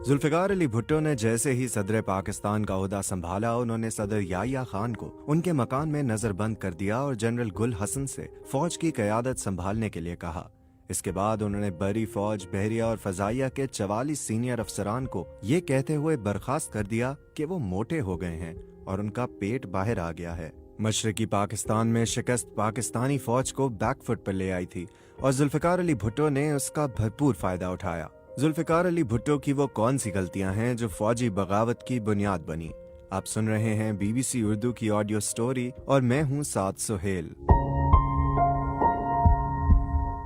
जुल्फ़िकार अली भुट्टो ने जैसे ही सदर पाकिस्तान का ओहदा संभाला, उन्होंने सदर याहिया खान को उनके मकान में नजरबंद कर दिया और जनरल गुल हसन से फौज की क़यादत संभालने के लिए कहा। इसके बाद उन्होंने बरी फौज, बहरिया और फजाइया के 44 सीनियर अफसरान को ये कहते हुए बर्खास्त कर दिया कि वो मोटे हो गए हैं और उनका पेट बाहर आ गया है। मशरकी पाकिस्तान में शिकस्त पाकिस्तानी फौज को बैकफुट पर ले आई थी और जुल्फ़िकार अली भुट्टो ने उसका भरपूर फायदा उठाया। जुल्फ़िकार अली भुट्टो की वो कौन सी गलतियां हैं जो फौजी बगावत की बुनियाद बनी? आप सुन रहे हैं BBC उर्दू की ऑडियो स्टोरी और मैं हूं साद सुहेल।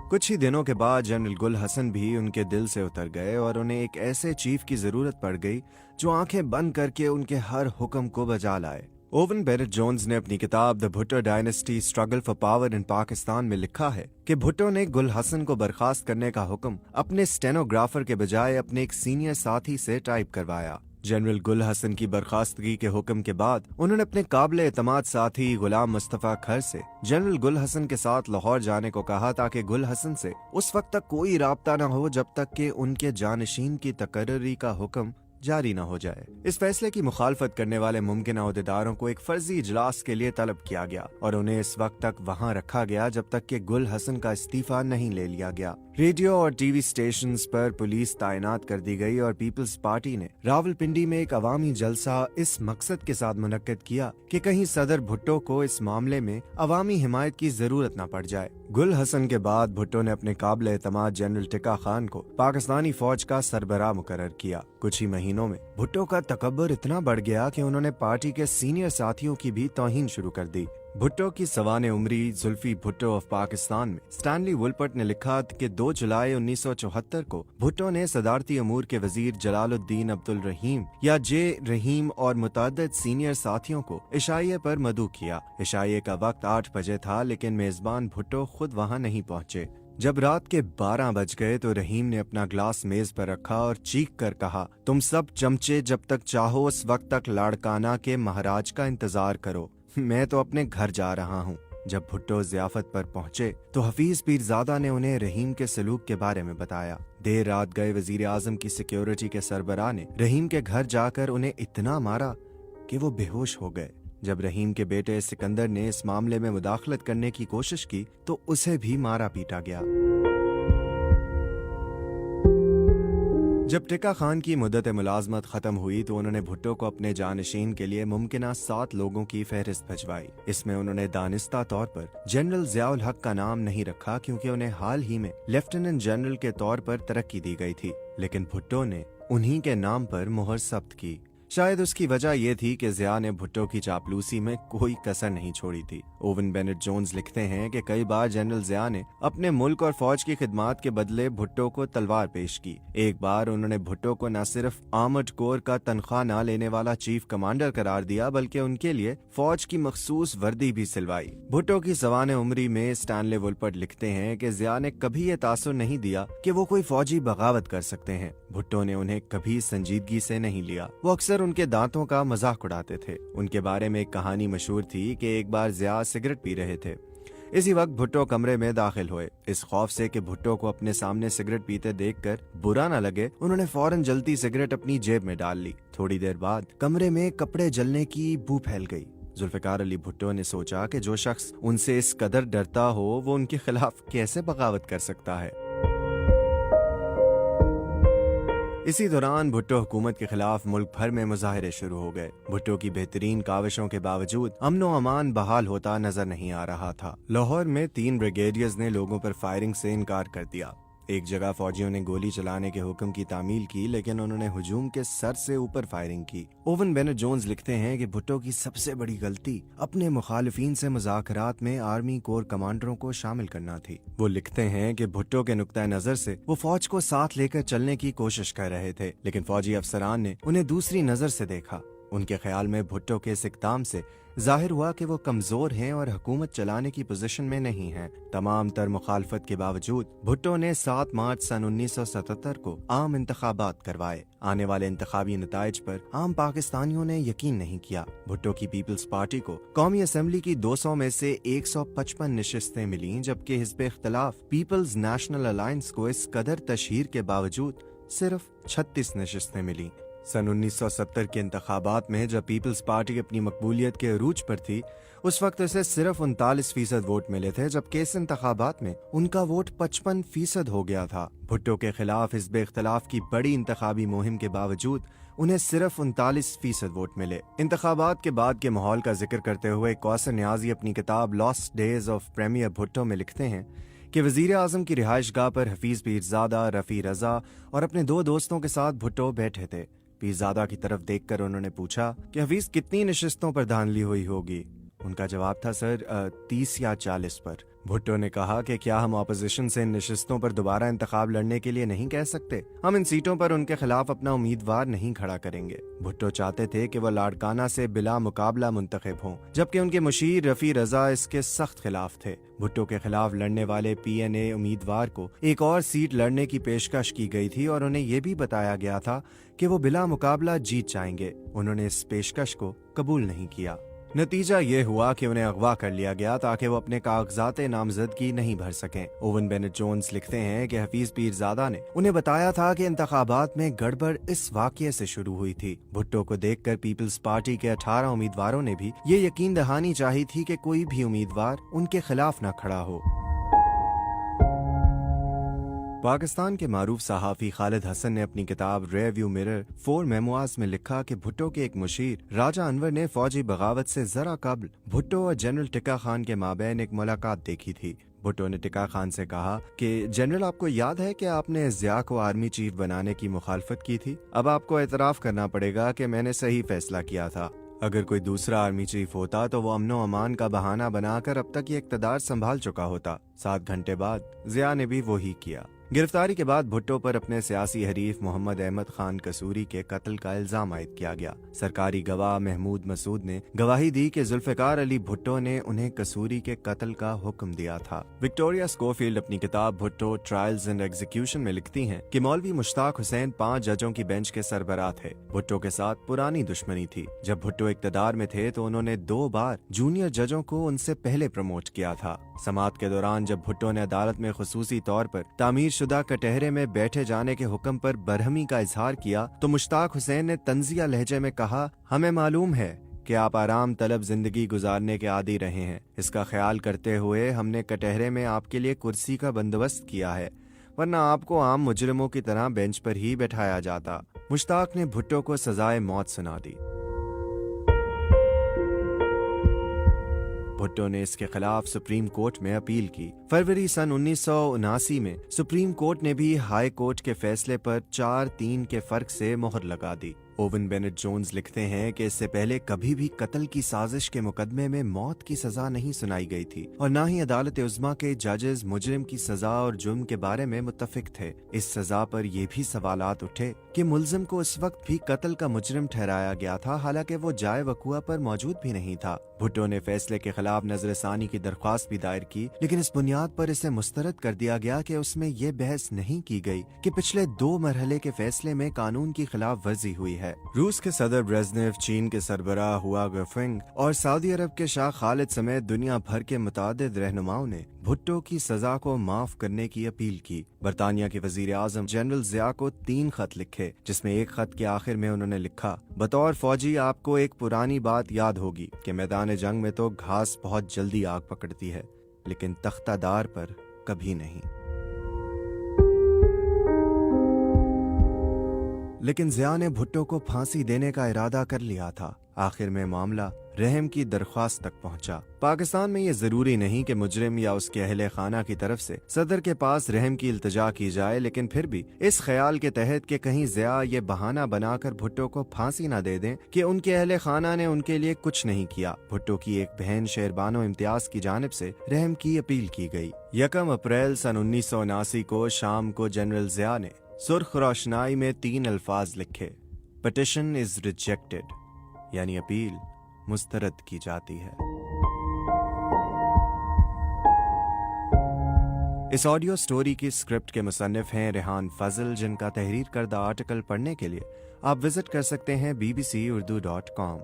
कुछ ही दिनों के बाद जनरल गुल हसन भी उनके दिल से उतर गए और उन्हें एक ऐसे चीफ की जरूरत पड़ गई जो आंखें बंद करके उनके हर हुक्म को बजा लाए। ओवन बेनेट जोन्स ने अपनी किताब the Bhutto dynasty struggle for power in Pakistan में लिखा है कि भुट्टो ने गुल हसन को बर्खास्त करने का हुक्म अपने स्टेनोग्राफर के बजाय अपने एक सीनियर साथी से टाइप करवाया। जनरल गुल हसन की बर्खास्तगी के हुक्म के बाद उन्होंने अपने काबिल एतमाद साथी गुलाम मुस्तफा खर से जनरल गुल हसन के साथ लाहौर जाने को कहा ताकि गुल हसन से उस वक्त तक कोई राब्ता न हो जब तक कि उनके जानशीन की तकर्री का हुक्म जारी न हो जाए। इस फैसले की मुखालफत करने वाले मुमकिन अहदेदारों को एक फर्जी इजलास के लिए तलब किया गया और उन्हें इस वक्त तक वहां रखा गया जब तक कि गुल हसन का इस्तीफा नहीं ले लिया गया। रेडियो और टीवी स्टेशंस पर पुलिस तैनात कर दी गई और पीपल्स पार्टी ने रावलपिंडी में एक अवामी जलसा इस मकसद के साथ मुनक्किद किया कि कहीं सदर भुट्टो को इस मामले में अवामी हिमायत की जरूरत न पड़ जाए। गुल हसन के बाद भुट्टो ने अपने काबिल एतमाद जनरल टिक्का खान को पाकिस्तानी फौज का सरबराह मुकर्रर किया। कुछ ही महीनों में भुट्टो का तकब्बुर इतना बढ़ गया कि उन्होंने पार्टी के सीनियर साथियों की भी तौहीन शुरू कर दी। भुट्टो की सवाने उम्री जुल्फी भुट्टो ऑफ पाकिस्तान में स्टैनली वुलपर्ट ने लिखा कि 2 जुलाई 1974 को भुट्टो ने सदारती अमूर के वजीर जलालुद्दीन अब्दुल रहीम या जे रहीम और मुतअद्दिद सीनियर साथियों को इशाइये पर मदऊ किया। इशाइये का वक्त 8 बजे था, लेकिन मेजबान भुट्टो खुद वहां नहीं पहुंचे। जब रात के 12 बज गए तो रहीम ने अपना ग्लास मेज पर रखा और चीख कर कहा, तुम सब चमचे जब तक चाहो उस वक्त तक लाड़काना के महाराज का इंतजार करो, मैं तो अपने घर जा रहा हूँ। जब भुट्टो ज़ियाफत पर पहुंचे तो हफीज पीरजादा ने उन्हें रहीम के सलूक के बारे में बताया। देर रात गए वजीर आजम की सिक्योरिटी के सरबराह ने रहीम के घर जाकर उन्हें इतना मारा कि वो बेहोश हो गए। जब रहीम के बेटे सिकंदर ने इस मामले में मुदाखलत करने की कोशिश की तो उसे भी मारा पीटा गया। जब टिक्का खान की मुद्दत मुलाजमत खत्म हुई तो उन्होंने भुट्टो को अपने जानशीन के लिए मुमकिना 7 लोगों की फहरिस्त भिजवाई। इसमें उन्होंने दानिस्ता तौर पर जनरल ज़ियाउल हक का नाम नहीं रखा क्योंकि उन्हें हाल ही में लेफ्टिनेंट जनरल के तौर पर तरक्की दी गई थी, लेकिन भुट्टो ने उन्हीं के नाम पर मुहर सब्त की। शायद उसकी वजह यह थी कि ज़िया ने भुट्टो की चापलूसी में कोई कसर नहीं छोड़ी थी। ओवन बेनेट जोन्स लिखते हैं कि कई बार जनरल ज़िया ने अपने मुल्क और फौज की खिदमात के बदले भुट्टो को तलवार पेश की। एक बार उन्होंने भुट्टो को न सिर्फ आर्मर्ड कोर का तनख्वाह न लेने वाला चीफ कमांडर करार दिया बल्कि उनके लिए फौज की मखसूस वर्दी भी सिलवाई। भुट्टो की सवाने उम्री में स्टैनली वुलपर्ट लिखते हैं कि ज़िया ने कभी ये तासुर नहीं दिया कि वो कोई फौजी बगावत कर सकते हैं। भुट्टो ने उन्हें कभी संजीदगी से नहीं लिया। वो अक्सर उनके दांतों का मजाक उड़ाते थे। उनके बारे में एक कहानी मशहूर थी कि एक बार ज़िया सिगरेट पी रहे थे। इसी वक्त भुट्टो कमरे में दाखिल हुए। इस खौफ से कि भुट्टो को अपने सामने सिगरेट पीते देखकर बुरा न लगे, उन्होंने फौरन जलती सिगरेट अपनी जेब में डाल ली। थोड़ी देर बाद कमरे में कपड़े जलने की बू फैल गई। जुल्फ़िकार अली भुट्टो ने सोचा कि जो शख्स उनसे इस कदर डरता हो वो उनके खिलाफ कैसे बगावत कर सकता है। इसी दौरान भुट्टो हुकूमत के खिलाफ मुल्क भर में मुजाहरे शुरू हो गए। भुट्टो की बेहतरीन काविशों के बावजूद अमन व अमान बहाल होता नजर नहीं आ रहा था। लाहौर में 3 ब्रिगेडियर्स ने लोगों पर फायरिंग से इनकार कर दिया। एक जगह फौजियों ने गोली चलाने के हुक्म की तामील की, लेकिन उन्होंने हुजूम के सर से ऊपर फायरिंग की। ओवन बेनेट जोन्स लिखते हैं कि भुट्टो की सबसे बड़ी गलती अपने मुखालिफिन से मुज़ाकरात में आर्मी कोर कमांडरों को शामिल करना थी। वो लिखते हैं कि भुट्टो के नुक्ता नजर से वो फौज को साथ लेकर चलने की कोशिश कर रहे थे, लेकिन फौजी अफसरान ने उन्हें दूसरी नजर से देखा। उनके ख्याल में भुट्टो के इस इक़दाम से जाहिर हुआ कि वो कमजोर हैं और हुकूमत चलाने की पोजीशन में नहीं हैं। तमाम तर मुखालफत के बावजूद भुट्टो ने 7 मार्च सन 1977 को आम इंतखाबात करवाए। आने वाले इंतखाबी नताइज पर आम पाकिस्तानियों ने यकीन नहीं किया। भुट्टो की पीपल्स पार्टी को कौमी असम्बली की 200 में से 155 नशिस्तें मिलीं, जब्कि हिज़्ब इख्तिलाफ पीपल्स नेशनल अलायंस को इस कदर तशहीर के बावजूद सिर्फ 36 नशिस्तें मिली। सन 1970 के इंतखाबात में जब पीपल्स पार्टी अपनी मकबूलियत के अरूज पर थी, उस वक्त उसे सिर्फ 39% वोट मिले थे, जबकि इस इंतखाबात में उनका वोट 55% हो गया था। भुट्टो के खिलाफ हिज़्ब इख्तिलाफ की बड़ी इंतखाबी मुहिम के बावजूद उन्हें सिर्फ 39% वोट मिले। इंतखाबात के बाद के माहौल का जिक्र करते हुए कौसर नियाजी अपनी किताब lost days of premier Bhutto में लिखते हैं कि वजीर आजम की रिहाइश गाह पर हफीज पीरजादा, रफ़ी रजा और अपने 2 दोस्तों के साथ भुट्टो बैठे थे। पीरजादा की तरफ देखकर उन्होंने पूछा कि हफीज कितनी नशिस्तों पर धांधली हुई होगी। उनका जवाब था, सर 30 या 40 पर। भुट्टो ने कहा कि क्या हम अपोजिशन से इन नशिस्तों पर दोबारा इंतखाब लड़ने के लिए नहीं कह सकते? हम इन सीटों पर उनके खिलाफ अपना उम्मीदवार नहीं खड़ा करेंगे। भुट्टो चाहते थे कि वह लाड़काना से बिला मुकाबला मुंतखब हों, जबकि उनके मुशीर रफ़ी रजा इसके सख्त खिलाफ थे। भुट्टो के खिलाफ लड़ने वाले PNA उम्मीदवार को एक और सीट लड़ने की पेशकश की गई थी और उन्हें यह भी बताया गया था कि वो बिला मुकाबला जीत जाएंगे। उन्होंने इस पेशकश को कबूल नहीं किया। नतीजा ये हुआ कि उन्हें अगवा कर लिया गया ताकि वो अपने कागजात नामजदगी नहीं भर सकें। ओवन बेनेट जोन्स लिखते हैं कि हफीज पीरजादा ने उन्हें बताया था कि इंतखाबात में गड़बड़ इस वाकये से शुरू हुई थी। भुट्टो को देखकर पीपल्स पार्टी के 18 उम्मीदवारों ने भी ये यकीन दहानी चाही थी कि कोई भी उम्मीदवार उनके खिलाफ न खड़ा हो। पाकिस्तान के मारूफ सहाफ़ी खालिद हसन ने अपनी किताब रियर व्यू मिरर 4 मेमोआर्स में लिखा कि भुट्टो के एक मुशीर राजा अनवर ने फौजी बगावत से जरा कबल भुट्टो और जनरल टिक्का खान के माबैन एक मुलाकात देखी थी। भुट्टो ने टिक्का खान से कहा कि जनरल, आपको याद है कि आपने ज़िया को आर्मी चीफ बनाने की मुखालफत की थी? अब आपको एतराफ़ करना पड़ेगा कि मैंने सही फैसला किया था। अगर कोई दूसरा आर्मी चीफ होता तो वो अमनो अमान का बहाना बनाकर अब तक ये इक़्तिदार संभाल चुका होता। 7 घंटे बाद ज़िया ने भी वही किया। गिरफ्तारी के बाद भुट्टो पर अपने सियासी हरीफ मोहम्मद अहमद खान कसूरी के कत्ल का इल्जाम आयद किया गया। सरकारी गवाह महमूद मसूद ने गवाही दी कि जुल्फ़िकार अली भुट्टो ने उन्हें कसूरी के कत्ल का हुक्म दिया था। विक्टोरिया स्कोफील्ड अपनी किताब भुट्टो ट्रायल्स एंड एग्जीक्यूशन में लिखती हैं कि मौलवी मुश्ताक हुसैन 5 जजों की बेंच के सरबराह थे। भुट्टो के साथ पुरानी दुश्मनी थी। जब भुट्टो इक़्तिदार में थे तो उन्होंने 2 बार जूनियर जजों को उनसे पहले प्रमोट किया था। समाअत के दौरान जब भुट्टो ने अदालत में खुसूसी तौर पर तामीर शुदा कटहरे में बैठे जाने के हुक्म पर बरहमी का इजहार किया तो मुश्ताक हुसैन ने तंजिया लहजे में कहा, हमें मालूम है कि आप आराम तलब जिंदगी गुजारने के आदी रहे हैं। इसका ख्याल करते हुए हमने कटहरे में आपके लिए कुर्सी का बंदोबस्त किया है, वरना आपको आम मुजरिमों की तरह बेंच पर ही बैठाया जाता। मुश्ताक ने भुट्टो को सजाए मौत सुना दी। भुट्टो ने इसके खिलाफ सुप्रीम कोर्ट में अपील की। फरवरी सन 1979 में सुप्रीम कोर्ट ने भी हाई कोर्ट के फैसले पर 4-3 के फर्क से मोहर लगा दी। ओवन बेनेट जोन्स लिखते हैं कि इससे पहले कभी भी कत्ल की साजिश के मुकदमे में मौत की सजा नहीं सुनाई गई थी और न ही अदालत उज़्मा के जजेस मुजरिम की सजा और जुर्म के बारे में मुत्तफिक थे। इस सजा पर यह भी सवालात उठे कि मुल्जिम को उस वक्त भी कत्ल का मुजरिम ठहराया गया था, हालांकि वो जाए वकुआ पर मौजूद भी नहीं था। भुट्टो ने फैसले के खिलाफ नजरसानी की दरख्वास्त भी दायर की, लेकिन इस बुनियाद पर इसे मुस्तरद कर दिया गया कि उसमें यह बहस नहीं की गई कि पिछले 2 मरहले के फैसले में कानून की खिलाफ वर्जी हुई है। रूस के सदर ब्रेज़नेव, चीन के सरबराह हुआ गफिंग और सऊदी अरब के शाह खालिद समेत दुनिया भर के मुतादिद रहनुमाओं ने भुट्टो की सजा को माफ करने की अपील की। बरतानिया के वजीर आजम जनरल ज़िया को 3 खत लिखे, जिसमें एक खत के आखिर में उन्होंने लिखा, बतौर फौजी आपको एक पुरानी बात याद होगी कि मैदान जंग में तो घास बहुत जल्दी आग पकड़ती है, लेकिन तख्तादार पर कभी नहीं। लेकिन ज़िया ने भुट्टो को फांसी देने का इरादा कर लिया था। आखिर में मामला रहम की दरख्वास्त तक पहुंचा। पाकिस्तान में ये जरूरी नहीं कि मुजरिम या उसके अहले खाना की तरफ से सदर के पास रहम की इल्तिजा की जाए, लेकिन फिर भी इस ख्याल के तहत कि कहीं ज़िया ये बहाना बनाकर भुट्टो को फांसी न दे दें कि उनके अहले खाना ने उनके लिए कुछ नहीं किया, भुट्टो की एक बहन शेरबानो इम्तियाज की जानिब से रहम की अपील की गई। 1 अप्रैल सन 1979 को शाम को जनरल ज़िया ने सुर्ख रोशनाई में 3 अल्फाज लिखे, पिटिशन इज रिजेक्टेड, यानी अपील मुस्तरद की जाती है। इस ऑडियो स्टोरी की स्क्रिप्ट के मुसन्निफ हैं रेहान फजल, जिनका तहरीर करदा आर्टिकल पढ़ने के लिए आप विजिट कर सकते हैं bbcurdu.com।